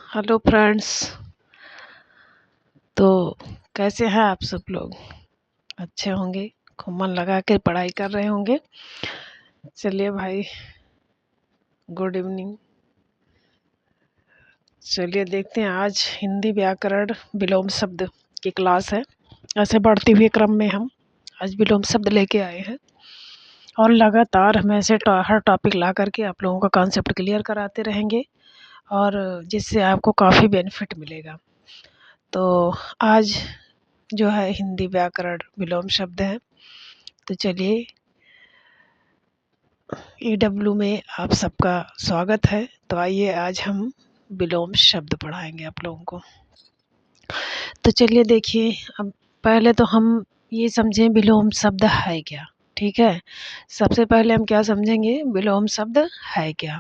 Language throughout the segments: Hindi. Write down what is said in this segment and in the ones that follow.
Hello friends. तो कैसे हैं आप सब लोग? अच्छे होंगे, खूब मन लगा के पढ़ाई कर रहे होंगे। चलिए भाई, गुड इवनिंग। चलिए देखते हैं, आज हिंदी व्याकरण विलोम शब्द की क्लास है। ऐसे बढ़ते हुए क्रम में हम आज विलोम शब्द लेके आए हैं और लगातार हम ऐसे हर टॉपिक ला करके आप लोगों का कॉन्सेप्ट क्लियर कराते रहेंगे और जिससे आपको काफ़ी बेनिफिट मिलेगा। तो आज जो है हिंदी व्याकरण विलोम शब्द है। तो चलिए, EW में आप सबका स्वागत है। तो आइए आज हम विलोम शब्द पढ़ाएंगे आप लोगों को। तो चलिए देखिए, अब पहले तो हम ये समझें विलोम शब्द है क्या। ठीक है, सबसे पहले हम क्या समझेंगे, विलोम शब्द है क्या।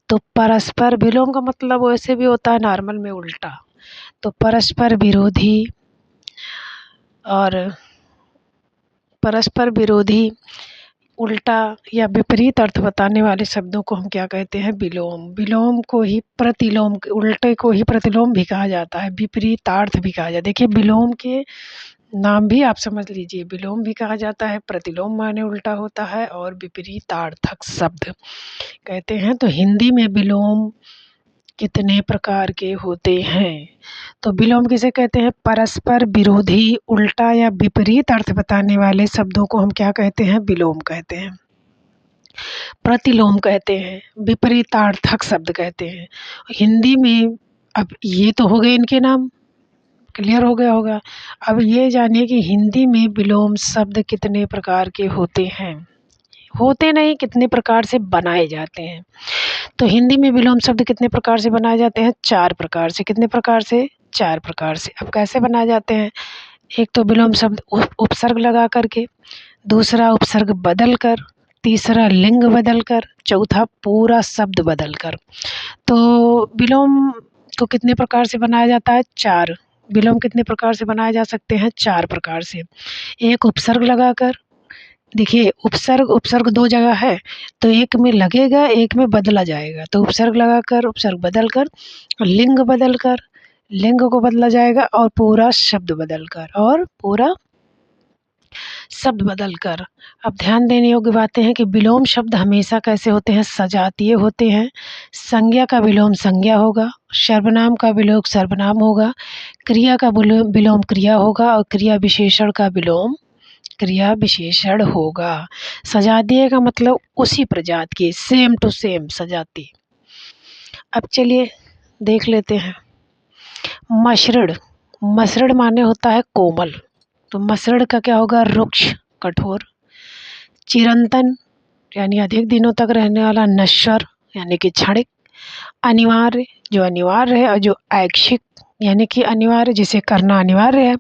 तो परस्पर विलोम का मतलब वैसे भी होता है नॉर्मल में उल्टा। तो परस्पर विरोधी और परस्पर विरोधी, उल्टा या विपरीत अर्थ बताने वाले शब्दों को हम क्या कहते हैं, विलोम। विलोम को ही प्रतिलोम, उल्टे को ही प्रतिलोम भी कहा जाता है, विपरीतार्थ भी कहा जाता है। देखिए, विलोम के नाम भी आप समझ लीजिए, विलोम भी कहा जाता है, प्रतिलोम माने उल्टा होता है, और विपरीतार्थक शब्द कहते हैं। तो हिंदी में विलोम कितने प्रकार के होते हैं? तो विलोम किसे कहते हैं? परस्पर विरोधी, उल्टा या विपरीत अर्थ बताने वाले शब्दों को हम क्या कहते हैं, विलोम कहते हैं, प्रतिलोम कहते हैं, विपरीतार्थक शब्द कहते हैं हिंदी में। अब ये तो हो गए इनके नाम, क्लियर हो गया होगा। अब ये जानिए कि हिंदी में विलोम शब्द कितने प्रकार के होते हैं, होते नहीं, कितने प्रकार से बनाए जाते हैं। तो हिंदी में विलोम शब्द कितने प्रकार से बनाए जाते हैं? 4 प्रकार से। कितने प्रकार से? 4 प्रकार से। अब कैसे बनाए जाते हैं? एक तो विलोम शब्द उपसर्ग लगा करके, दूसरा उपसर्ग बदल कर, तीसरा लिंग बदल कर, चौथा पूरा शब्द बदल कर। तो विलोम को कितने प्रकार से बनाया जाता है? 4। विलोम कितने प्रकार से बनाए जा सकते हैं? 4 प्रकार से। एक उपसर्ग लगाकर, देखिए उपसर्ग उपसर्ग 2 जगह है, तो एक में लगेगा, एक में बदला जाएगा। तो उपसर्ग लगाकर, उपसर्ग बदल कर, लिंग बदल कर, लिंग को बदला जाएगा, और पूरा शब्द बदल कर, और पूरा शब्द बदल कर। अब ध्यान देने योग्य बातें हैं कि विलोम शब्द हमेशा कैसे होते हैं? सजातीय होते हैं। संज्ञा का विलोम संज्ञा होगा, सर्वनाम का विलोम सर्वनाम होगा, क्रिया का विलोम क्रिया होगा, और क्रिया विशेषण का विलोम क्रिया विशेषण होगा। सजातीय का मतलब उसी प्रजाति की, सेम टू सेम सजाती। अब चलिए देख लेते हैं। मसृण, मसृण माने होता है कोमल, तो मसृण का क्या होगा? रुक्ष, कठोर। चिरंतन यानी अधिक दिनों तक रहने वाला, नश्वर यानी कि क्षणिक। अनिवार्य, जो अनिवार्य है, और जो ऐच्छिक यानी कि अनिवार्य, जिसे करना अनिवार्य है।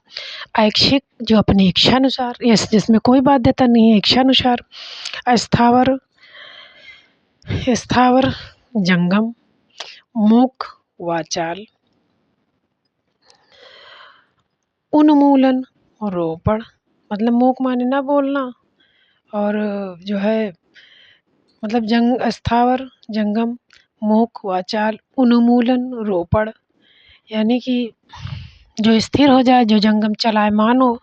ऐच्छिक, जो अपनी इच्छानुसार, जिसमें कोई बाध्यता नहीं है, इच्छानुसार। स्थावर, स्थावर, जंगम, मूक, वाचाल। उन्मूलन, रोपण, मतलब मूक माने ना बोलना, और जो है मतलब स्थावर, जंगम, मूक, वाचाल, उन्मूलन, रोपण, यानी कि जो स्थिर हो जाए, जो जंगम चलायमान हो।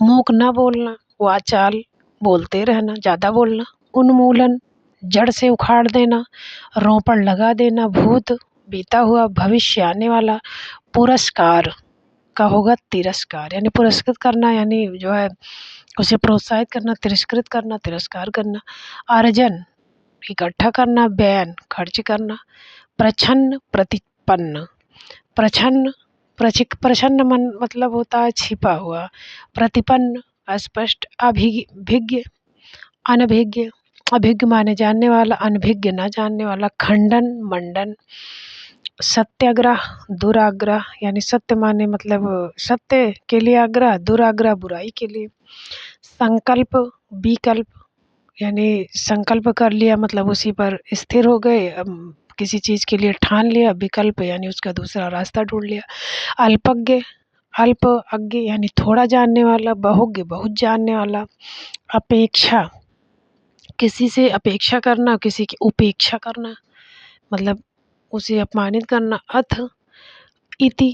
मूक ना बोलना, वाचाल बोलते रहना, ज़्यादा बोलना। उन्मूलन, जड़ से उखाड़ देना। रोपण, लगा देना, भूत बीता हुआ, भविष्य आने वाला। पुरस्कार का होगा तिरस्कार, यानी पुरस्कृत करना, यानी जो है उसे प्रोत्साहित करना, तिरस्कृत करना, तिरस्कार करना। अर्जन, इकट्ठा करना, व्ययन, खर्च करना। प्रछन्न, प्रतिपन्न, प्रछन्न, प्रछन्न मन मतलब होता है छिपा हुआ। प्रतिपन्न, अस्पष्ट। अभिज्ञ, अनभिज्ञ, अभिज्ञ माने जानने वाला, अनभिज्ञ ना जानने वाला। खंडन, मंडन। सत्याग्रह, दुराग्रह, यानी सत्य माने मतलब सत्य के लिए आग्रह, दुराग्रह बुराई के लिए। संकल्प, विकल्प, यानी संकल्प कर लिया मतलब उसी पर स्थिर हो गए, किसी चीज़ के लिए ठान लिया। विकल्प यानी उसका दूसरा रास्ता ढूंढ लिया। अल्पज्ञ, अल्प अज्ञ यानी थोड़ा जानने वाला। बहुज्ञ, बहुत जानने वाला। अपेक्षा, किसी से अपेक्षा करना, किसी की उपेक्षा करना, मतलब उसे अपमानित करना। अथ, इति,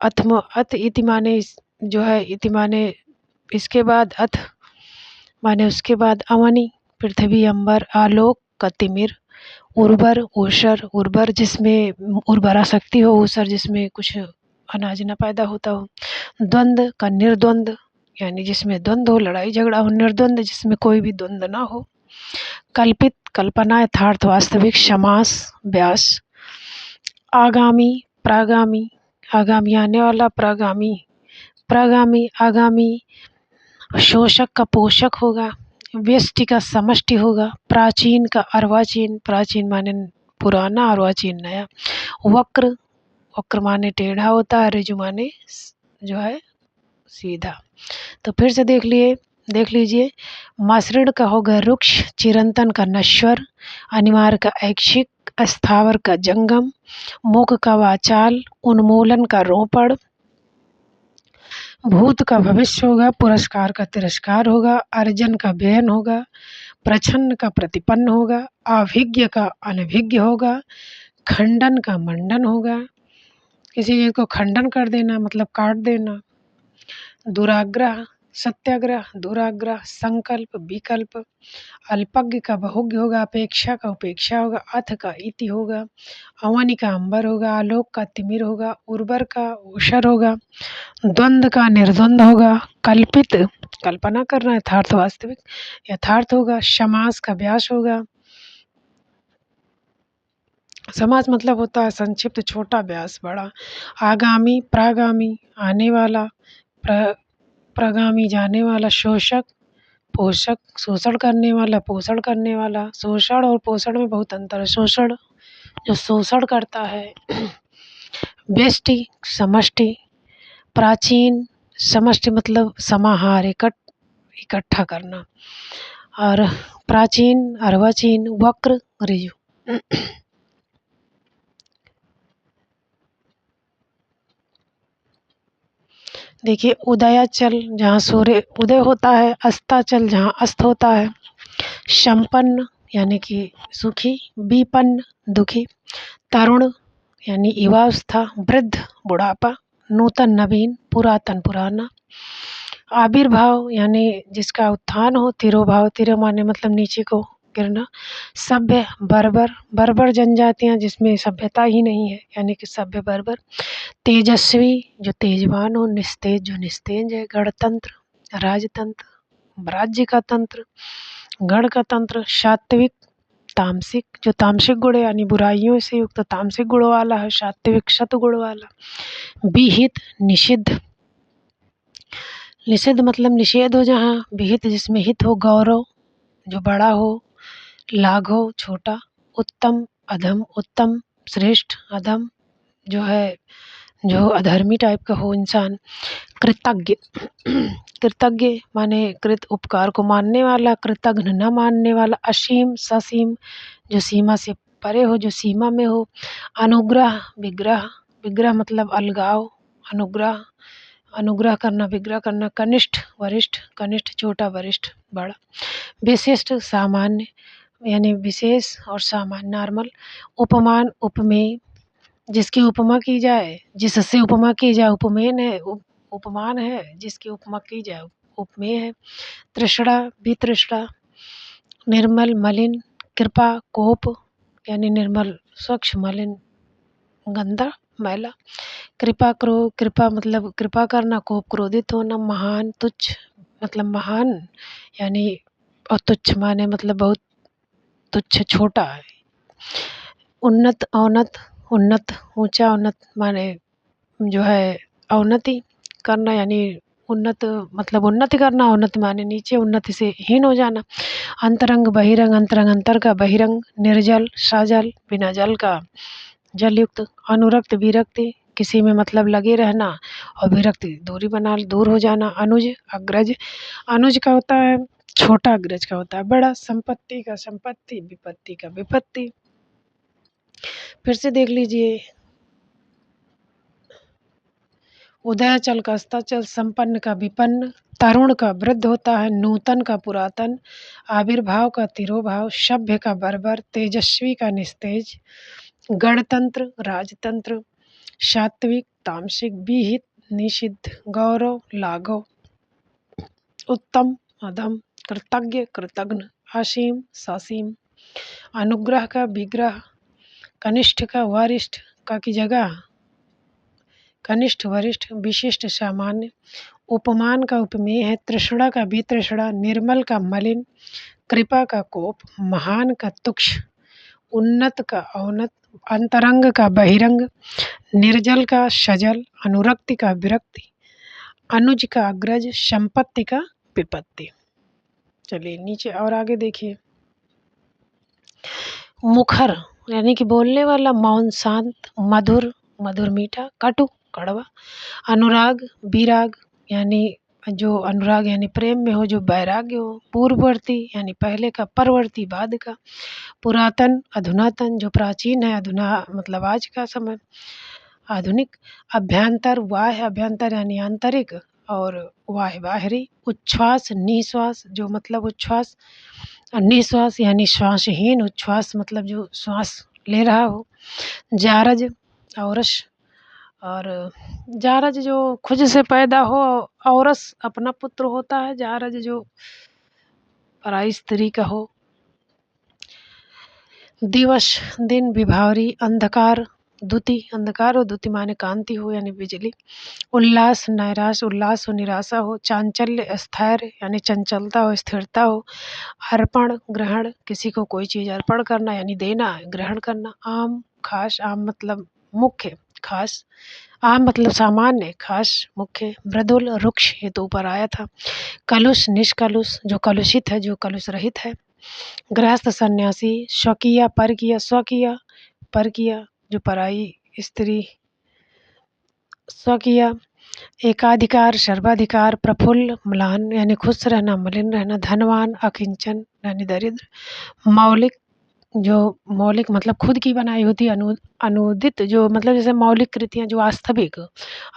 अथ इति माने जो है, इति माने इसके बाद, अथ माने उसके बाद, अवनी पृथ्वी अंबर, आलोक का तिमिर, उर्वर ऊषर, उर्वर जिसमें उर्वरा शक्ति हो, ऊषर जिसमें कुछ अनाज न पैदा होता हो, द्वंद्व का निर्द्वंद यानी जिसमें द्वंद्व हो, लड़ाई झगड़ा हो, निर्द्वंद जिसमें कोई भी द्वंद्व ना हो, कल्पित कल्पना, यथार्थ वास्तविक, समास व्यास, आगामी प्रागामी, आगामी आने वाला, प्रागामी प्रागामी आगामी, शोषक का पोषक होगा, व्यष्टि का समष्टि होगा, प्राचीन का अर्वाचीन, प्राचीन माने पुराना, अर्वाचीन नया, वक्र वक्र माने टेढ़ा होता है, ऋजु माने जो है सीधा। तो फिर से देख लीजिए, मसृण का होगा रुक्ष, चिरंतन का नश्वर, अनिवार्य का ऐच्छिक, अस्थावर का जंगम, मुख का वाचाल, उन्मूलन का रोपड़, भूत का भविष्य होगा, पुरस्कार का तिरस्कार होगा, अर्जन का व्ययन होगा, प्रछन्न का प्रतिपन्न होगा, अभिज्ञ का अनभिज्ञ होगा, खंडन का मंडन होगा, किसी चीज़ को खंडन कर देना मतलब काट देना, दुराग्रह सत्याग्रह, दुराग्रह, संकल्प विकल्प, अल्पज्ञ का बहुज्ञ होगा, अपेक्षा का उपेक्षा होगा, अथ का इति होगा, अवनि का अंबर होगा, आलोक का तिमिर होगा, उर्वर का ऊषर होगा, द्वंद्व का निर्द्वंद होगा, कल्पित कल्पना करना, यथार्थ वास्तविक यथार्थ होगा, समास का व्यास होगा, समास मतलब होता है संक्षिप्त, छोटा, व्यास बड़ा, आगामी प्रागामी आने वाला, प्रगामी जाने वाला, शोषक पोषक शोषण करने वाला, पोषण करने वाला, शोषण और पोषण में बहुत अंतर है, शोषण जो शोषण करता है, व्यष्टि समष्टि, प्राचीन समष्टि मतलब समाहार इकट्ठा करना, और प्राचीन अर्वाचीन, वक्र ऋजु। देखिए, उदयाचल जहाँ सूर्य उदय होता है, अस्ताचल जहाँ अस्त होता है, संपन्न यानी कि सुखी, विपन्न दुखी, तरुण यानी युवावस्था, वृद्ध बुढ़ापा, नूतन नवीन, पुरातन पुराना, आविर्भाव यानी जिसका उत्थान हो, तिरोभाव, तिरो माने मतलब नीचे को गिरना, सभ्य बर्बर, बर्बर जनजातियाँ जिसमें सभ्यता ही नहीं है यानी कि सभ्य बर्बर, तेजस्वी जो तेजवान हो, निस्तेज जो निस्तेज है, गणतंत्र राजतंत्र राज्य का तंत्र, गण का तंत्र, सात्विक तामसिक जो तामसिक गुण यानी बुराइयों से युक्त तामसिक गुणों वाला है, सात्विक सतगुण वाला, विहित निषिद्ध, निषिद्ध मतलब निषेध हो जहाँ, विहित जिसमें हित हो, गौरव जो बड़ा हो, लाघव छोटा, उत्तम अधम, उत्तम श्रेष्ठ, अधम जो है जो अधर्मी टाइप का हो इंसान, कृतज्ञ कृतज्ञ माने कृत उपकार को मानने वाला, कृतघ्न न मानने वाला, असीम ससीम जो सीमा से परे हो, जो सीमा में हो, अनुग्रह विग्रह, विग्रह मतलब अलगाव, अनुग्रह अनुग्रह करना, विग्रह करना, कनिष्ठ वरिष्ठ, कनिष्ठ छोटा, वरिष्ठ बड़ा, विशिष्ट सामान्य यानी विशेष और सामान्य नॉर्मल, उपमान उपमेय जिसकी उपमा की जाए, जिससे उपमा की जाए उपमेय है, उपमान है, जिसकी उपमा की जाए उपमेय है, तृष्णा वितृष्णा, निर्मल मलिन, कृपा कोप यानी निर्मल स्वच्छ, मलिन गंदा मैला, कृपा कृपा मतलब कृपा करना, कोप क्रोधित होना, महान तुच्छ मतलब महान यानी, और तुच्छ माने मतलब बहुत तुच्छ छोटा है, उन्नत औन्नत, उन्नत ऊंचा, उन्नत माने जो है अवनति करना यानी उन्नत मतलब उन्नति करना, उन्नति माने नीचे, उन्नति से हीन हो जाना, अंतरंग बहिरंग, अंतरंग अंतर का बहिरंग, निर्जल सजल बिना जल का जलयुक्त, अनुरक्त विरक्ति किसी में मतलब लगे रहना, और विरक्ति दूरी बना दूर हो जाना, अनुज अग्रज, अनुज का होता है छोटा, अग्रज का होता है बड़ा, संपत्ति का संपत्ति, विपत्ति का विपत्ति। फिर से देख लीजिए, उदयाचल का अस्ताचल, संपन्न का विपन्न, तरुण का वृद्ध होता है, नूतन का पुरातन, आविर्भाव का तिरोभाव, सभ्य का बर्बर, तेजस्वी का निस्तेज, गणतंत्र राजतंत्र, सात्विक तामसिक विहित निषिद्ध गौरव लाघव उत्तम अधम कृतज्ञ कृतघ्न असीम ससीम अनुग्रह का विग्रह कनिष्ठ का वरिष्ठ का की जगह कनिष्ठ वरिष्ठ विशिष्ट सामान्य उपमान का उपमेय है तृष्णा का वितृष्णा निर्मल का मलिन कृपा का कोप महान का तुक्ष उन्नत का अवनत अंतरंग का बहिरंग निर्जल का सजल अनुरक्ति का विरक्ति अनुज का अग्रज संपत्ति का विपत्ति। चलिए नीचे और आगे देखिए। मुखर यानी कि बोलने वाला मौन शांत मधुर मधुर मीठा कटु कड़वा अनुराग विराग यानी जो अनुराग यानी प्रेम में हो जो वैराग्य हो पूर्ववर्ती यानी पहले का परवर्ती बाद का पुरातन अधुनातन जो प्राचीन है अधुना मतलब आज का समय आधुनिक अभ्यंतर वाह्य अभ्यंतर यानी आंतरिक और वाह्य बाहरी उच्छ्वास निश्वास जो मतलब उच्छ्वास निश्वास यानी श्वासहीन उच्छ्वास मतलब जो श्वास ले रहा हो जारज औरस और जारज जो खुद से पैदा हो औरस अपना पुत्र होता है जारज जो पराई स्त्री का हो दिवस दिन विभावरी अंधकार द्युति अंधकार हो द्युति माने कांति हो यानी बिजली उल्लास नैराश उल्लास हो निराशा हो चांचल्य स्थैर्य यानी चंचलता हो स्थिरता हो अर्पण ग्रहण किसी को कोई चीज़ अर्पण करना यानी देना ग्रहण करना आम खास आम मतलब मुख्य खास आम मतलब सामान्य खास मुख्य मृदुल रुक्ष ये तो ऊपर आया था कलुष निष्कलुष जो कलुषित है जो कलुष रहित है गृहस्थ सन्यासी स्वकीय परकीय स्वकीय परकीय जो पराई स्त्री स्वकीय एकाधिकार सर्वाधिकार प्रफुल्ल म्लान यानी खुश रहना मलिन रहना धनवान अकिंचन यानी दरिद्र मौलिक जो मौलिक मतलब खुद की बनाई होती अनुदित जो मतलब जैसे मौलिक कृतियाँ जो वास्तविक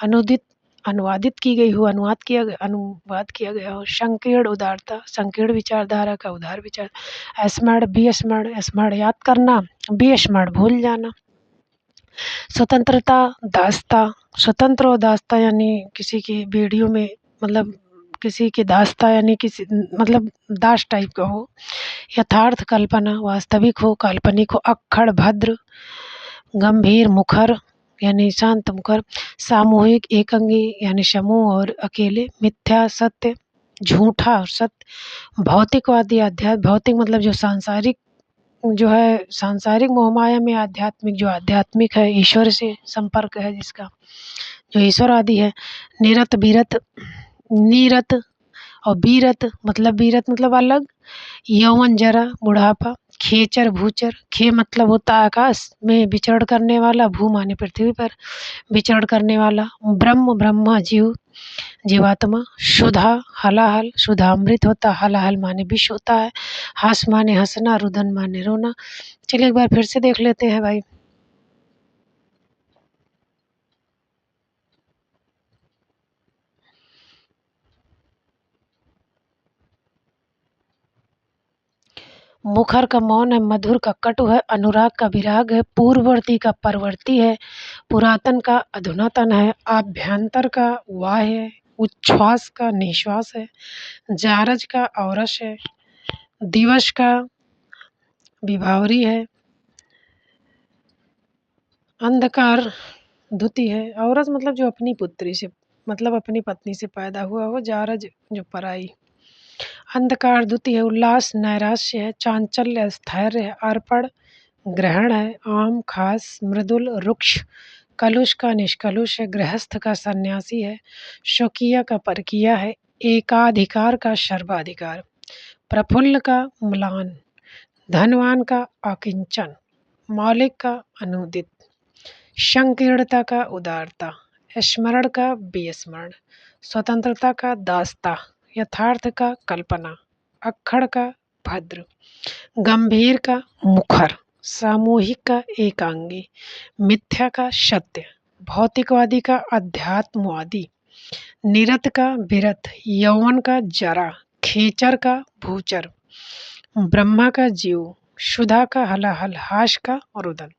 अनुदित अनुवादित की गई हो अनुवाद किया गया हो संकीर्ण उदारता संकीर्ण विचारधारा का उदार विचार स्मरण विस्मरण स्मरण याद करना विस्मरण भूल जाना स्वतंत्रता दासता स्वतंत्र और दासता यानी किसी की वीडियो में मतलब किसी की दासता यानी किसी मतलब दास टाइप का हो यथार्थ कल्पना वास्तविक हो काल्पनिक हो अक्खड़ भद्र गंभीर मुखर यानी शांत मुखर सामूहिक एकांगी यानी समूह और अकेले मिथ्या सत्य झूठा और सत्य भौतिकवादी अध्यात्म भौतिक मतलब जो सांसारिक जो है सांसारिक मोहमाया में आध्यात्मिक जो आध्यात्मिक है ईश्वर से संपर्क है जिसका जो ईश्वर आदि है निरत बीरत नीरत और बीरत मतलब अलग यौवन जरा बुढ़ापा खेचर भूचर खे मतलब होता है आकाश में विचरण करने वाला भू माने पृथ्वी पर विचरण करने वाला ब्रह्मा जीव जीवात्मा सुधा हलाहल सुधामृत होता हलाहल माने विष होता है हास माने हंसना रुदन माने रोना। चलिए एक बार फिर से देख लेते हैं भाई। मुखर का मौन है मधुर का कटु है अनुराग का विराग है पूर्ववर्ती का परवर्ती है पुरातन का अधुनातन है आभ्यंतर का वाह है उच्छ्वास का निश्वास है जारज का औरस है दिवस का विभावरी है अंधकार द्युति है औरस मतलब जो अपनी पुत्री से मतलब अपनी पत्नी से पैदा हुआ हो जारज जो पराई अंधकार द्युति है उल्लास नैराश्य है चांचल्य स्थैर्य है अर्पण ग्रहण है आम खास मृदुल रुक्ष कलुष का निष्कलुष है गृहस्थ का सन्यासी है शोकीय का परकीय है एकाधिकार का सर्वाधिकार प्रफुल्ल का म्लान धनवान का अकिंचन मौलिक का अनुदित संकीर्णता का उदारता स्मरण का विस्मरण स्वतंत्रता का दासता यथार्थ का कल्पना अक्खड़ का भद्र गंभीर का मुखर सामूहिक का एकांगी मिथ्या का सत्य भौतिकवादी का अध्यात्मवादी निरत का विरत यौवन का जरा खेचर का भूचर ब्रह्मा का जीव सुधा का हलाहल हाश का रुदन।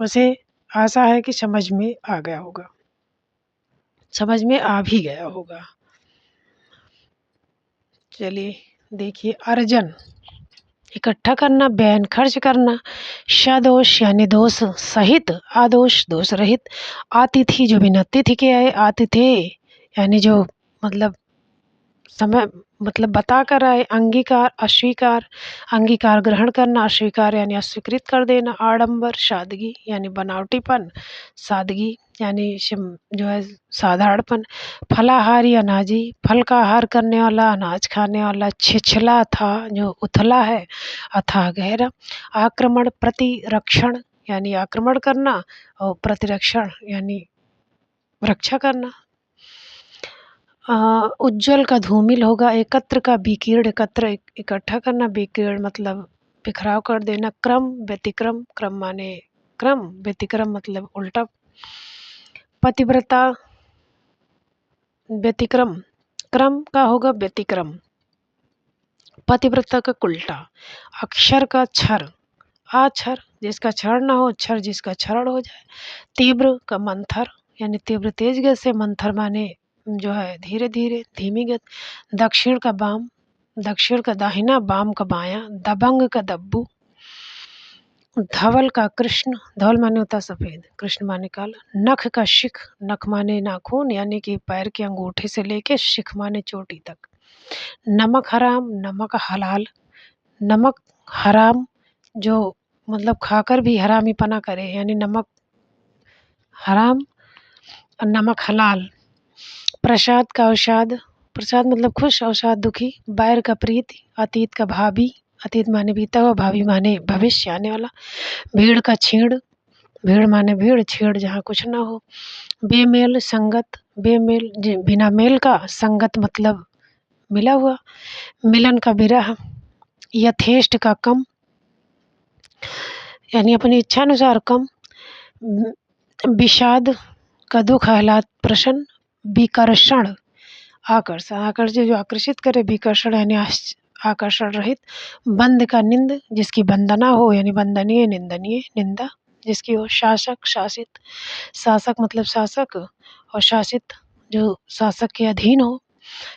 वैसे आशा है कि समझ में आ गया होगा, समझ में आ भी गया होगा। चलिए देखिए, अर्जन इकट्ठा करना, बैन खर्च करना, सदोष यानी दोष सहित, आदोष दोष रहित, आतिथि जो बिना तिथि के आए, आतिथ्य यानी जो मतलब समय मतलब बता कर आए, अंगीकार अस्वीकार, अंगीकार ग्रहण करना, अस्वीकार यानी अस्वीकृत कर देना, आडंबर सादगी यानी बनावटीपन, सादगी यानी जो है साधारणपन, फलाहारी अनाजी, फल का आहार करने वाला, अनाज खाने वाला, छिछला था जो उथला है, अथाह गहरा, आक्रमण प्रतिरक्षण यानी आक्रमण करना, और प्रतिरक्षण यानी रक्षा करना। उज्ज्वल का धूमिल होगा, एकत्र का विकीर्ण, एकत्र इकट्ठा करना, विकीर्ण मतलब बिखराव कर देना, क्रम व्यतिक्रम, क्रम माने क्रम, व्यतिक्रम मतलब उल्टा, पतिव्रता व्यतिक्रम, क्रम का होगा व्यतिक्रम, पतिव्रता का उल्टा, अक्षर का क्षर, आक्षर जिसका क्षर ना हो, क्षर जिसका क्षरण हो जाए, तीव्र का मंथर यानी तीव्र तेज गति से, मंथर माने जो है धीरे धीरे धीमी गति, दक्षिण का बाम, दक्षिण का दाहिना, बाम का बायां, दबंग का दब्बू, धवल का कृष्ण, धवल माने होता सफ़ेद, कृष्ण माने काला, नख का शिख, नख माने नाखून यानी कि पैर के अंगूठे से लेके शिख माने चोटी तक, नमक हराम, नमक हलाल, नमक हराम जो मतलब खाकर भी हरामीपना करे यानी नमक हराम, और नमक हलाल, प्रसाद का अवसाद, प्रसाद मतलब खुश, अवसाद दुखी, बैर का प्रीति, अतीत का भावी, अतीत माने बीता हुआ, भावी माने भविष्य आने वाला, भीड़ का छीड़, भीड़ माने भीड़, छीड़ जहाँ कुछ ना हो, बेमेल संगत, बेमेल बिना मेल का, संगत मतलब मिला हुआ, मिलन का विरह, यथेष्ट का कम यानी अपनी इच्छानुसार कम, विषाद का दुख, आह्लाद प्रसन्न, विकर्षण आकर्षण, आकर्षण जो आकर्षित करे, विकर्षण यानी आकर्षण रहित, बंद का निंद जिसकी वंदना हो यानी वंदनीय, निंदनीय निंदा जिसकी हो, शासक शासित, शासक मतलब शासक, और शासित जो शासक के अधीन हो,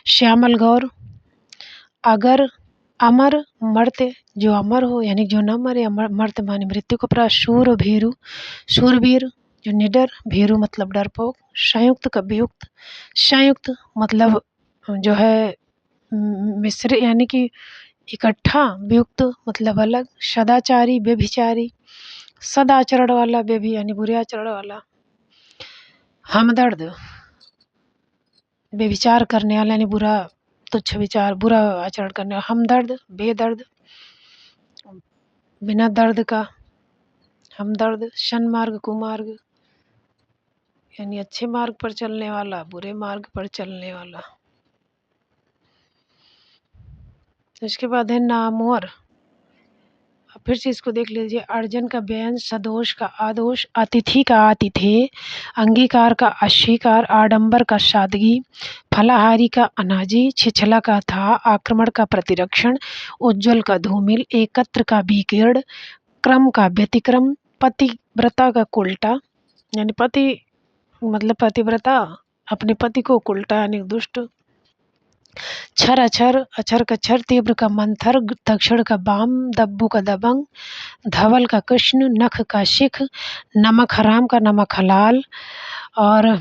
श्यामल गौर, अगर अमर, मर्त्य जो अमर हो यानी जो न मरे, अमर मर्त्य माने मृत्यु को प्राप्त, शूर भीरु, शूरवीर जो निडर, भीरु मतलब डरपोक, संयुक्त का वियुक्त, संयुक्त मतलब जो है मिश्र यानी कि इकट्ठा, वियुक्त मतलब अलग, सदाचारी व्यभिचारी, सदाचरण वाला, व्यभि यानी बुरे आचरण वाला, हमदर्द व्यभिचार करने वाला यानी बुरा तुच्छ विचार, बुरा आचरण करने वाला, हमदर्द बेदर्द बिना दर्द का, हमदर्द, सन्मार्ग कुमार्ग यानी अच्छे मार्ग पर चलने वाला, बुरे मार्ग पर चलने वाला। इसके बाद है नामवर, फिर से इसको देख लीजिए, अर्जन का व्यंज, सदोष का आदोष, अतिथि का आतिथ्य, अंगीकार का अस्वीकार, आडंबर का सादगी, फलाहारी का अनाजी, छिछला का था, आक्रमण का प्रतिरक्षण, उज्ज्वल का धूमिल, एकत्र का विकीर्ण, क्रम का व्यतिक्रम, पतिव्रता का उल्टा यानी पति मतलब पतिव्रता अपने पति को उल्टा यानी दुष्ट, क्षर अक्षर, अक्षर का क्षर, तीव्र का मंथर, दक्षिण का बाम, दब्बू का दबंग, धवल का कृष्ण, नख का शिख, नमक हराम का नमक हलाल, और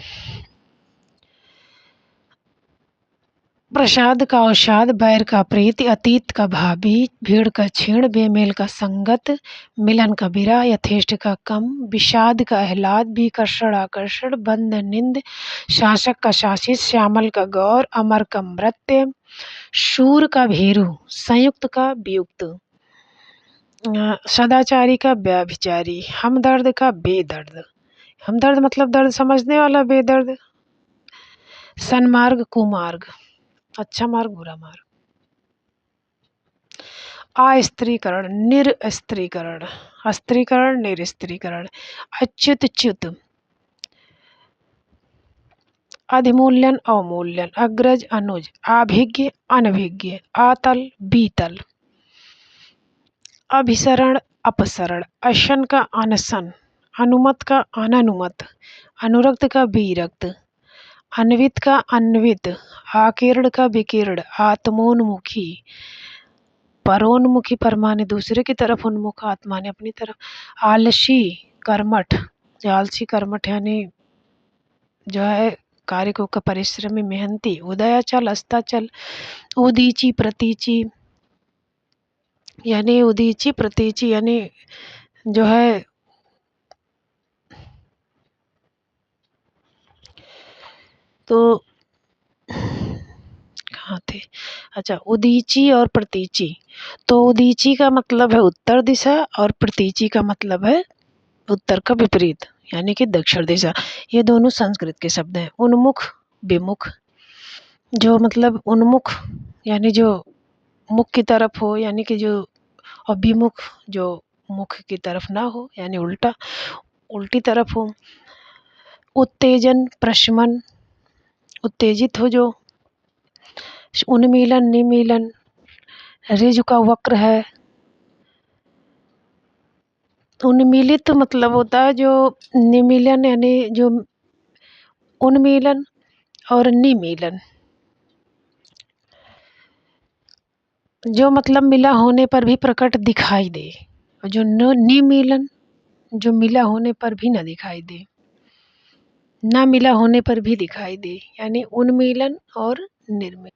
प्रसाद का अवसाद, बैर का प्रीति, अतीत का भावी, भीड़ का छीण, बेमेल का संगत, मिलन का विरह, यथेष्ट का कम, विषाद का आह्लाद, विकर्षण आकर्षण, बंद निंद, शासक का शासित, श्यामल का गौर, अमर का मृत्य, शूर का भीरु, संयुक्त का वियुक्त, सदाचारी का व्यभिचारी, हमदर्द का बेदर्द, हमदर्द मतलब दर्द समझने वाला, बेदर्द, सन्मार्ग कुमार्ग अच्छा मार्ग बुरा मार्ग, अस्त्रीकरण निरस्त्रीकरण, अस्त्रीकरण निरस्त्रीकरण, अच्युत च्युत, अधिमूल्यन अवमूल्यन, अग्रज अनुज, अभिज्ञ अनभिज्ञ, आतल बीतल, अभिसरण अपसरण, अशन का अनशन, अनुमत का अनानुमत, अनुरक्त का विरक्त, अन्वित का अन्वित, आकीर्ण का विकीर्ण, आत्मोन्मुखी, परोन्मुखी पर माने दूसरे की तरफ उन्मुख, आत्मा ने अपनी तरफ, आलसी कर्मठ, आलसी कर्मठ यानी जो है कार्य को का परिश्रमी मेहनती, उदयाचल अस्ताचल, उदीची प्रतीची यानी उदीची प्रतीची यानी जो है तो कहाँ थे, अच्छा उदीची और प्रतीची। तो उदीची का मतलब है उत्तर दिशा और प्रतीची का मतलब है उत्तर का विपरीत यानी कि दक्षिण दिशा। ये दोनों संस्कृत के शब्द हैं। उन्मुख विमुख, जो मतलब उन्मुख यानी जो मुख की तरफ हो यानी कि जो, और विमुख जो मुख की तरफ ना हो यानी उल्टा, उल्टी तरफ हो। उत्तेजन प्रशमन, उत्तेजित हो जो, उन्मीलन निमीलन, ऋजु का वक्र है। उन्मीलित मतलब होता है जो, निमीलन यानी जो उन्मीलन और निमीलन जो मतलब मिला होने पर भी प्रकट दिखाई दे, और जो निमीलन जो मिला होने पर भी न दिखाई दे, ना मिला होने पर भी दिखाई दे, यानी उन्मीलन और निर्मिलन।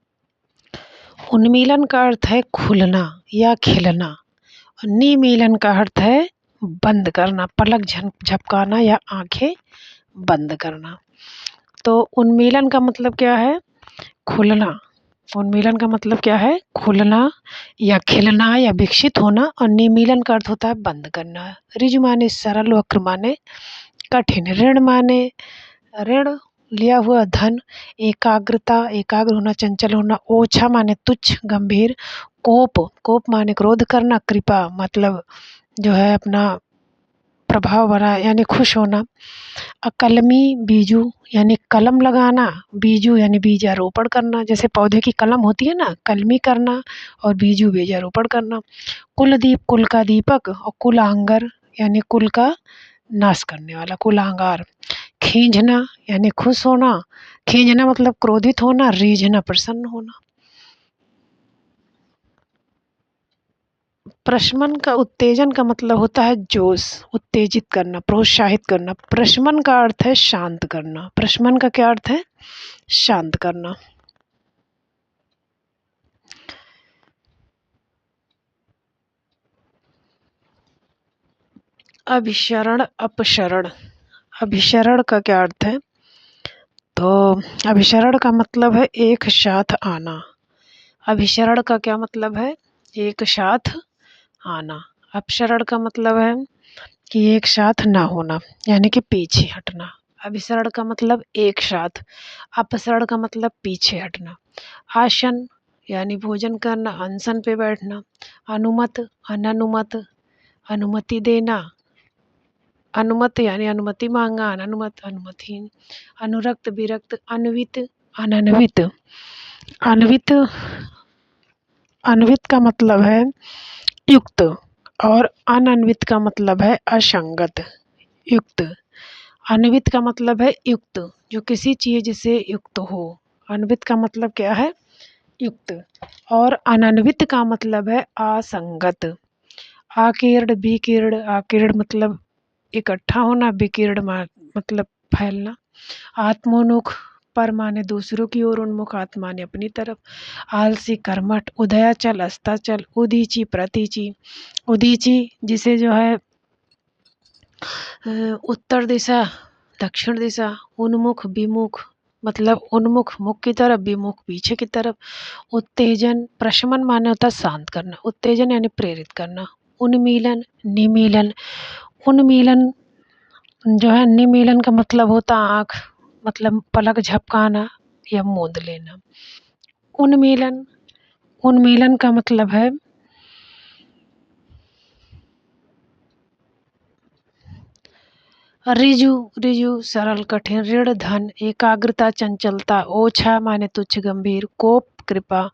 उन्मीलन का अर्थ है खुलना या खिलना, और निमीलन का अर्थ है बंद करना, पलक झपकाना या आंखें बंद करना। तो उन्मीलन का मतलब क्या है, खुलना। उन्मीलन का मतलब क्या है, खुलना या खिलना या विकसित होना, और निमीलन का अर्थ होता है बंद करना। ऋजु माने सरल, वक्र माने कठिन, ऋण माने ऋण लिया हुआ धन, एकाग्रता एकाग्र होना, चंचल होना, ओछा माने तुच्छ गंभीर, कोप कोप माने क्रोध करना, कृपा मतलब जो है अपना प्रभाव बना यानी खुश होना, कलमी बीजू यानी कलम लगाना, बीजू यानी बीजारोपण करना, जैसे पौधे की कलम होती है ना, कलमी करना, और बीजू बीजारोपण करना। कुलदीप कुल का दीपक, और कुलांगर यानी कुल का नाश करने वाला, कुलांगार। खींचना यानी खुश होना, खींचना मतलब क्रोधित होना, रीझना प्रसन्न होना। प्रशमन का उत्तेजन का मतलब होता है जोश, उत्तेजित करना, प्रोत्साहित करना। प्रशमन का अर्थ है शांत करना। प्रशमन का क्या अर्थ है, शांत करना। अभिशरण अपशरण, अभिशरण का क्या अर्थ है, तो अभिशरण का मतलब है एक साथ आना। अभिशरण का क्या मतलब है, एक साथ आना। अपसरण का मतलब है कि एक साथ ना होना यानी कि पीछे हटना। अभिसरण का मतलब एक साथ, अपसरण का मतलब पीछे हटना। आसन यानी भोजन करना, अनशन पे बैठना। अनुमत अनानुमत, अनुमति देना, अनुमत यानी अनुमति मांगना, अनुमत अनुमतिहीन। अनुरक्त विरक्त, अन्वित अनन्वित। अन्वित, अन्वित का मतलब है युक्त, और अनन्वित का मतलब है असंगत। युक्त, अन्वित का मतलब है युक्त, जो किसी चीज से युक्त हो। अन्वित का मतलब क्या है, युक्त, और अनन्वित का मतलब है असंगत। आकीर्ण विकीर्ण, आकीर्ण मतलब इकट्ठा होना, विकीर्ण मतलब फैलना। आत्मोन्मुख पर माने दूसरों की ओर उन्मुख, आत्मा ने अपनी तरफ। आलसी कर्मठ, उदयाचल अस्ताचल, उदीची प्रतीची। उदीची जिसे जो है उत्तर दिशा दक्षिण दिशा, उन्मुख विमुख मतलब उन्मुख मुख की तरफ, विमुख पीछे की तरफ। उत्तेजन प्रशमन माने होता है शांत करना, उत्तेजन यानी प्रेरित करना। उन्मीलन निमीलन, उन्मीलन जो है, निमीलन का मतलब होता आँख मतलब पलक झपकाना या मूंद लेना। उन्मीलन, उन्मीलन का मतलब है ऋजु, ऋजु सरल कठिन, ऋण धन, एकाग्रता चंचलता, ओछा माने तुच्छ गंभीर, कोप कृपा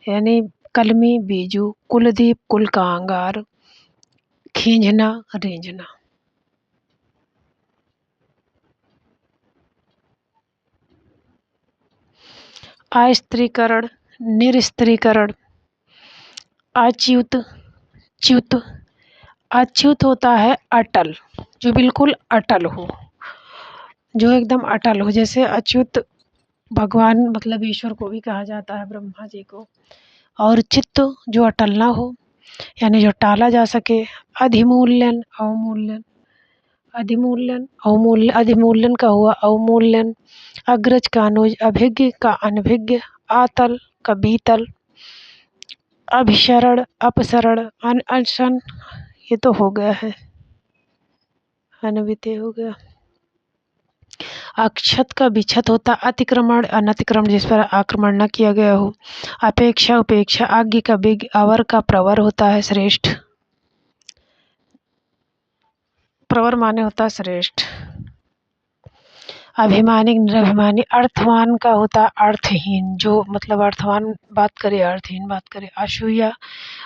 यानी कलमी बीजू, कुलदीप कुल का अंगार, खींचना रेंजना। अस्त्रीकरण, निरस्त्रीकरण, अच्युत, च्युत। अच्युत होता है अटल, जो बिल्कुल अटल हो, जो एकदम अटल हो। जैसे अच्युत भगवान मतलब ईश्वर को भी कहा जाता है, ब्रह्मा जी को। और चित्त, जो अटल ना हो, यानी जो टाला जा सके। अधिमूल्यन, अवमूल्यन, अधिमूल्यन अवमूल्य, अधिमूल्यन का हुआ अवमूल्यन। अग्रज का अनुज, अभिज्ञ का अनभिज्ञ, आतल का बीतल, अभिशरण, अपसरण, अनशन, ये तो हो गया है, अनविते हो गया। अक्षत का विक्षत होता अतिक्रमण, अनतिक्रमण, जिस पर आक्रमण न किया गया हो। अपेक्षा, उपेक्षा, आज्ञ का विज्ञ, अवर का प्रवर होता है श्रेष्ठ। प्रवर माने होता है श्रेष्ठ। अभिमानी, निराभिमानी। अर्थवान का होता अर्थहीन, जो मतलब अर्थवान बात करे, अर्थहीन बात करे। असूया,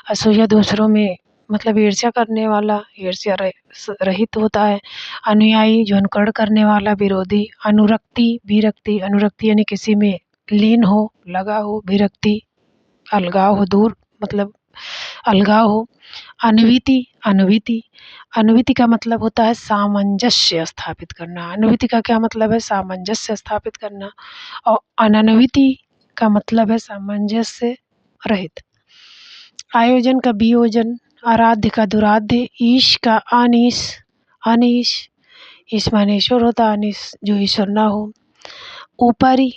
असूया दूसरों में मतलब ईर्ष्या करने वाला, ईर्ष्या रहित होता है। अनुयायी, जो अनुकरण करने वाला। विरोधी। अनुरक्ति, विरक्ति, अनुरक्ति यानी किसी में लीन हो, लगा हो। विरक्ति, अलगाव हो, दूर मतलब अलगाव हो। अनुवीति, अनुवीति, अनुवीति का मतलब होता है सामंजस्य स्थापित करना। अनुवीति का क्या मतलब है? सामंजस्य स्थापित करना। और अनन्विति का मतलब है सामंजस्य रहित। आयोजन का वियोजन, आराध्य का दुराध्य, ईश का अनीश, अनीश, ईश माने ईश्वर होता, अनीश जो ईश्वर ना हो। ऊपरी,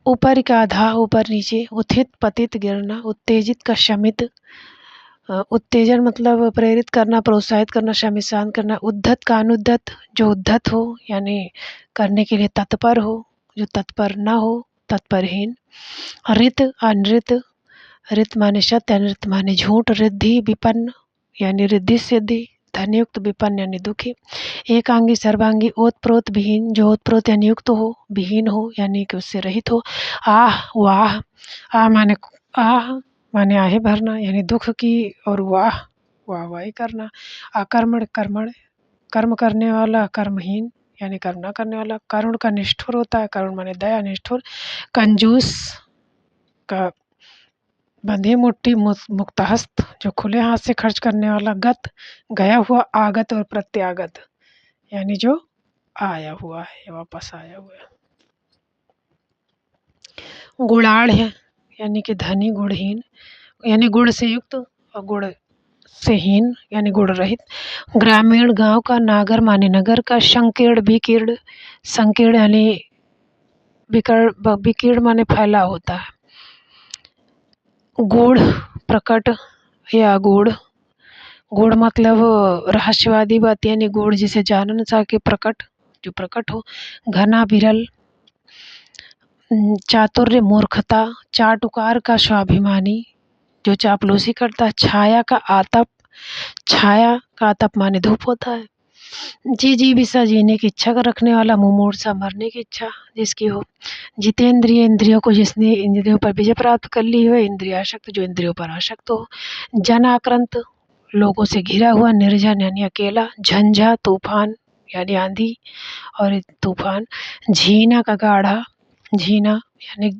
ऊपर का आधा, ऊपर नीचे। उत्थित, पतित, गिरना। उत्तेजित का शमित, उत्तेजन मतलब प्रेरित करना, प्रोत्साहित करना, शमित शांत करना। उद्धत का अनुद्धत, जो उद्धत हो यानी करने के लिए तत्पर हो, जो तत्पर ना हो, तत्परहीन। ऋत, अनृत, ऋत माने सत्य, अनृत माने झूठ। रिद्धि, विपन्न यानी रिद्धि सिद्धि। धनयुक्त, विपन्न यानी दुखी। एकांगी, सर्वांगी, ओतप्रोत विहीन, जो ओतप्रोत यानी युक्त हो, विहीन हो यानी कि उससे रहित हो। आह, वाह, आह माने आहे भरना यानी दुख की, और वाह, वाहवाही करना। अकर्मण, कर्मण, कर्म करने वाला, कर्महीन यानी कर्म ना करने वाला। करुण का निष्ठुर होता है, करुण माने दया, निष्ठुर। कंजूस का बंधी मुट्ठी, मुक्तहस्त, जो खुले हाथ से खर्च करने वाला। गत, गया हुआ। आगत और प्रत्यागत यानी जो आया हुआ है, वापस आया हुआ है। गुणाढ़ है यानी कि धनी, गुणहीन यानी गुण से युक्त, और गुण से हीन यानी गुण रहित। ग्रामीण, गांव का। नागर माने नगर का। संकीर्ण, विकीर्ण, संकीर्ण यानी विकीर्ण माने फैला होता है। गूढ़, प्रकट या गूढ़, गूढ़ मतलब रहस्यवादी बात यानी गूढ़ जिसे जाना न सके, प्रकट जो प्रकट हो। घना, विरल। चातुर्य, मूर्खता। चाटुकार का स्वाभिमानी, जो चापलूसी करता है। छाया का आतप, छाया का आतप माने धूप होता है। जिजीविषा, जीने की इच्छा का रखने वाला। मुमूर्षा, मरने की इच्छा जिसकी हो। जितेंद्रिय, इंद्रियों को जिसने इंद्रियों पर विजय प्राप्त कर ली हो। इंद्रियाशक्त, जो इंद्रियों पर आशक्त हो। जन आक्रांत, लोगों से घिरा हुआ। निर्जन यानी अकेला। झंझा, तूफान यानी आंधी और तूफान। झीना का गाढ़ा, झीना यानी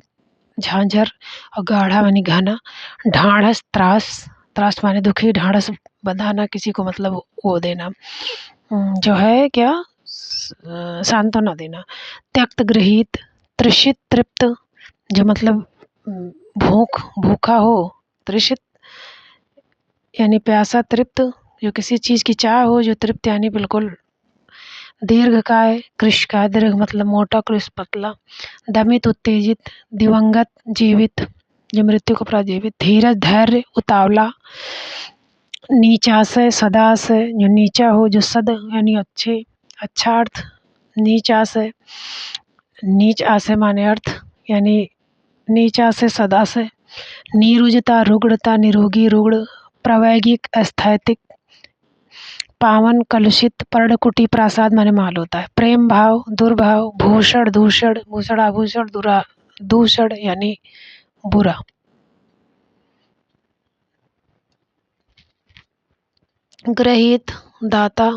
झांझर, और गाढ़ा यानी घना। ढाढ़स, त्रास, त्रास माने दुखी। ढाढ़स बंधाना, किसी को मतलब वो देना, जो है क्या, सांत्वना देना। त्यक्त, गृहीत। तृषित, तृप्त, जो मतलब भूखा हो। तृषित यानी प्यासा। तृप्त, जो किसी चीज़ की चाह हो, जो तृप्त यानी बिल्कुल। दीर्घकाय, कृशकाय, दीर्घ मतलब मोटा, कृश पतला। दमित, उत्तेजित। दिवंगत, जीवित, जो मृत्यु को प्राजीवित। धीरज, धैर्य, उतावला। नीचाशय, सदाशय, जो नीचा हो, जो सद यानी अच्छे, अच्छा अर्थ। नीच आशय, नीच आशय माने अर्थ यानी नीच आशय, सदाशय। नीरुजता, रुग्णता, निरोगी, रुग्ण। प्रावैगिक, अस्थैतिक। पावन, कलुषित। पर्णकुटी, प्रासाद माने महल होता है। प्रेम भाव, दुर्भाव। भूषण, दूषण, भूषण आभूषण, दूषण यानी बुरा। ग्रहित, दाता।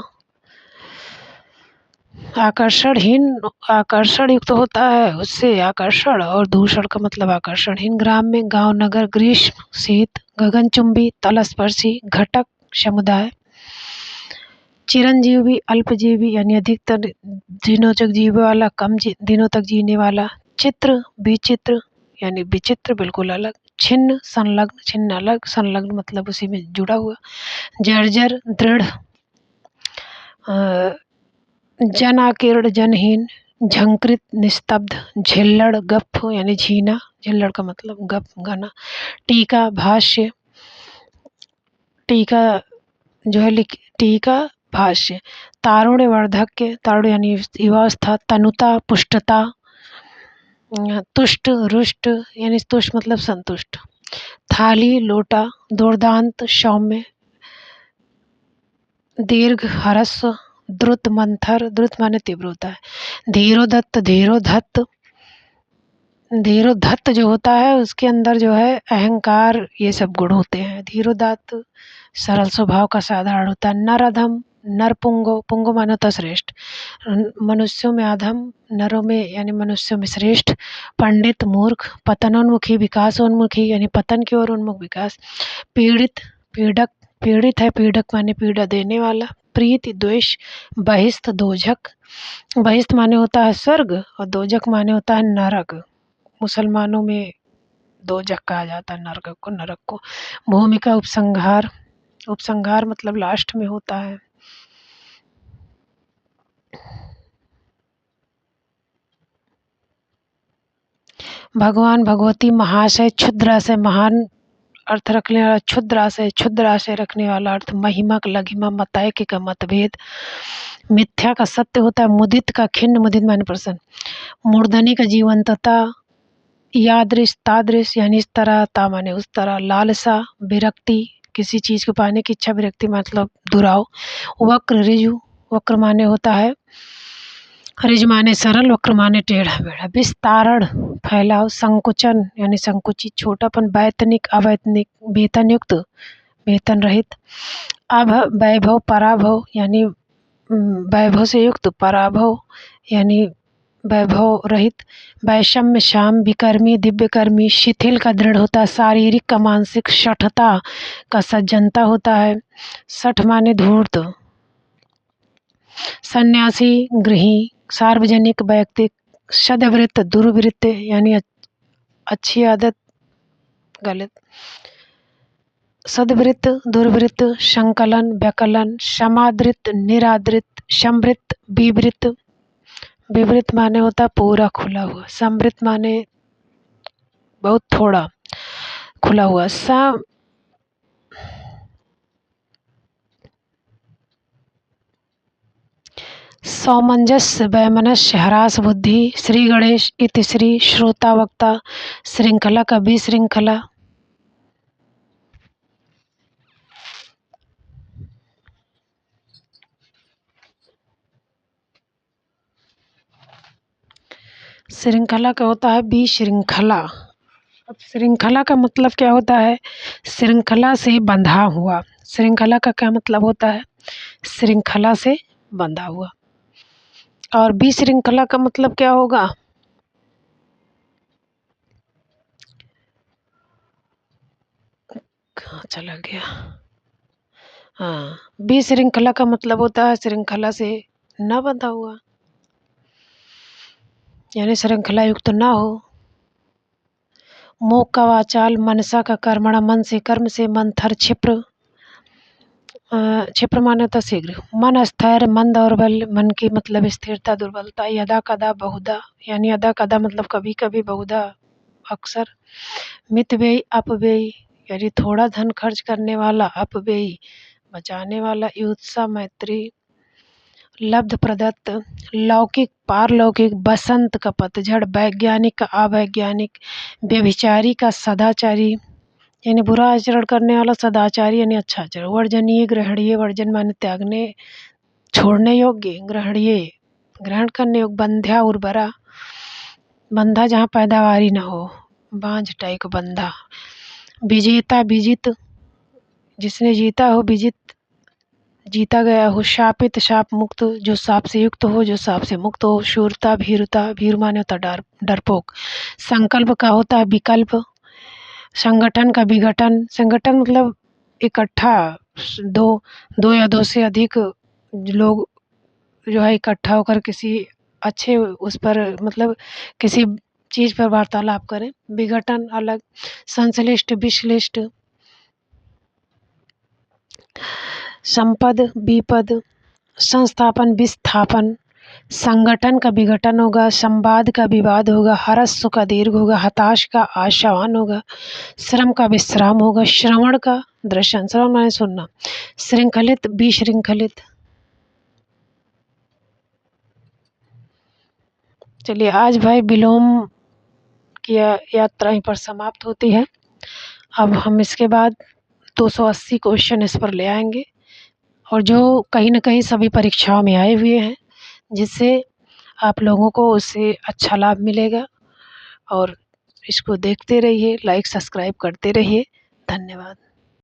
आकर्षण युक्त होता है उससे आकर्षण, और दूषण का मतलब आकर्षणहीन। ग्राम्य, गांव, नगर, ग्रीष्म, शीत, गगनचुंबी, तलस्पर्शी, घटक, समुदाय। चिरंजीवी, अल्पजीवी यानी अधिकतर दिनों तक जीवे वाला, कम दिनों तक जीने वाला। चित्र, विचित्र यानी विचित्र, बिल्कुल अलग। छिन्न, संलग्न, छिन्न अलग, संलग्न मतलब उसी में जुड़ा हुआ। जर्जर, दृढ़। जनाकीर्ण, जनहीन। झंकृत, निस्तब्ध। झिल्लड़, गप यानी झीना, झिल्लड़ का मतलब गप, गाना। टीका, भाष्य। टीका जो है टीका, भाष्य। तारुण्य, वार्धक्य, तारुण्य यानी युवावस्था। तनुता, पुष्टता। तुष्ट, रुष्ट यानी तुष्ट मतलब संतुष्ट। थाली, लोटा। दुर्दांत, सौम्य। दीर्घ, ह्रस्व। द्रुत, मंथर, द्रुत माने तीव्र होता है। धीरोदत्त, धीरोधत्त। धीरोधत्त जो होता है उसके अंदर जो है अहंकार, ये सब गुण होते हैं। धीरोदत्त सरल स्वभाव का, साधारण होता है। नर अधम, नर पुंगो, पुंगो माने होता श्रेष्ठ। मनुष्यों में अधम, नरों में यानी मनुष्यों में श्रेष्ठ। पंडित, मूर्ख। पतनोन्मुखी, विकासोन्मुखी यानी पतन की ओर उन्मुख, विकास। पीड़ित, पीड़क, पीड़ित है, पीड़क माने पीड़ा देने वाला। प्रीति, द्वेष। बहिस्थ, दोजक। बहिस्थ माने होता है स्वर्ग और दोजक माने होता है नरक। मुसलमानों में दोजक कहा जाता है नरक को, नरक को। भूमिका, उपसंहार। उपसंहार मतलब लास्ट में होता है। भगवान, भगवती, महाशय, क्षुद्राशय महान अर्थ रखने वाला। क्षुद्राशय, क्षुद्राशय रखने वाला अर्थ। महिमा, लघिमा, मतैक्य का मतभेद। मिथ्या का सत्य होता है। मुदित का खिन्न, मुदित माने प्रसन्न। मूर्धनी का जीवंतता। यादृश, तादृश यानी इस तरह, ता माने उस तरह। लालसा, विरक्ति, किसी चीज़ को पाने की इच्छा, विरक्ति मतलब दुराव। वक्र, ऋजु, वक्र माने होता है, ऋज माने सरल, वक्र माने टेढ़ा मेढ़ा। विस्तारण, फैलाव। संकुचन यानी संकुचित, छोटापन। वैतनिक, अवैतनिक, वेतन युक्त, वेतन रहित। वैभव, पराभव यानी वैभव से युक्त, पराभव यानी वैभव रहित। वैषम्य, शाम। विकर्मी, दिव्यकर्मी। शिथिल का दृढ़ होता है, शारीरिक का मानसिक। शठता का सज्जनता होता है। शठ माने धूर्त। सन्यासी, गृही। सार्वजनिक, वैयक्तिक। सदवृत्त, दुर्वृत्त यानी अच्छी आदत, गलत। सदवृत्त, दुर्वृत्त। संकलन, व्यकलन। समादृत, निरादृत। समृत, विवृत। विवृत माने होता पूरा खुला हुआ। समृत माने बहुत थोड़ा खुला हुआ। सौमंजस्य, वैमनस्य, ह्रास बुद्धि। श्री गणेश इति श्री। श्रोता, वक्ता। श्रृंखला का विशृंखला। श्रृंखला का होता है विशृंखला। अब श्रृंखला का मतलब क्या होता है? श्रृंखला से बंधा हुआ। श्रृंखला का क्या मतलब होता है? श्रृंखला से बंधा हुआ। और विशृंखला का मतलब क्या होगा? कहाँ चला गया? हाँ, विशृंखला का मतलब होता है श्रृंखला से न बंधा हुआ, यानी श्रृंखला युक्त ना हो। मोह का वाचाल, मनसा का कर्मणा, मन से, कर्म से। मंथर, क्षिप्र। क्षिप्र माने होता शीघ्र। मन अस्थिर, मंद और बल। मन की मतलब स्थिरता, दुर्बलता। यदा कदा, बहुधा यानी यदा कदा मतलब कभी कभी, बहुधा अक्सर। मितव्ययी, अपव्ययी यानी थोड़ा धन खर्च करने वाला। अपव्ययी बचाने वाला। युत्सा, मैत्री। लब्ध, प्रदत्त। लौकिक, पारलौकिक। बसंत का पतझड़। वैज्ञानिक का अवैज्ञानिक। व्यभिचारी का सदाचारी यानी बुरा आचरण करने वाला। सदाचारी यानी अच्छा आचरण। वर्जनीय, ग्रहणीय। वर्जन माने त्यागने, छोड़ने योग्य। ग्रहणीय ग्रहण करने योग्य। बंध्या, उर्वरा। बंधा जहाँ पैदावारी ना हो, बांझ टाइप बंधा। विजेता, विजित जिसने जीता हो, विजित जीता गया हो। शापित शाप मुक्त, जो साप से युक्त हो, जो साप से मुक्त हो। शूरता भीरुता, भीरु माने होता डरपोक। संकल्प का होता है विकल्प। संगठन का विघटन, संगठन मतलब इकट्ठा, दो दो या दो से अधिक लोग जो है इकट्ठा होकर किसी अच्छे उस पर मतलब किसी चीज़ पर वार्तालाप करें। विघटन अलग। संश्लिष्ट विश्लिष्ट। संपद विपद। संस्थापन विस्थापन। संगठन का विघटन होगा, संवाद का विवाद होगा, हरस्व का दीर्घ होगा, हताश का आशावान होगा, श्रम का विश्राम होगा, श्रवण का दर्शन, श्रवण माने सुनना, श्रृंखलित विशृंखलित। चलिए आज भाई विलोम की यात्रा यहीं पर समाप्त होती है। अब हम इसके बाद 280 क्वेश्चन इस पर ले आएंगे, और जो कहीं न कहीं सभी परीक्षाओं में आए हुए हैं, जिससे आप लोगों को उससे अच्छा लाभ मिलेगा। और इसको देखते रहिए, लाइक सब्सक्राइब करते रहिए। धन्यवाद।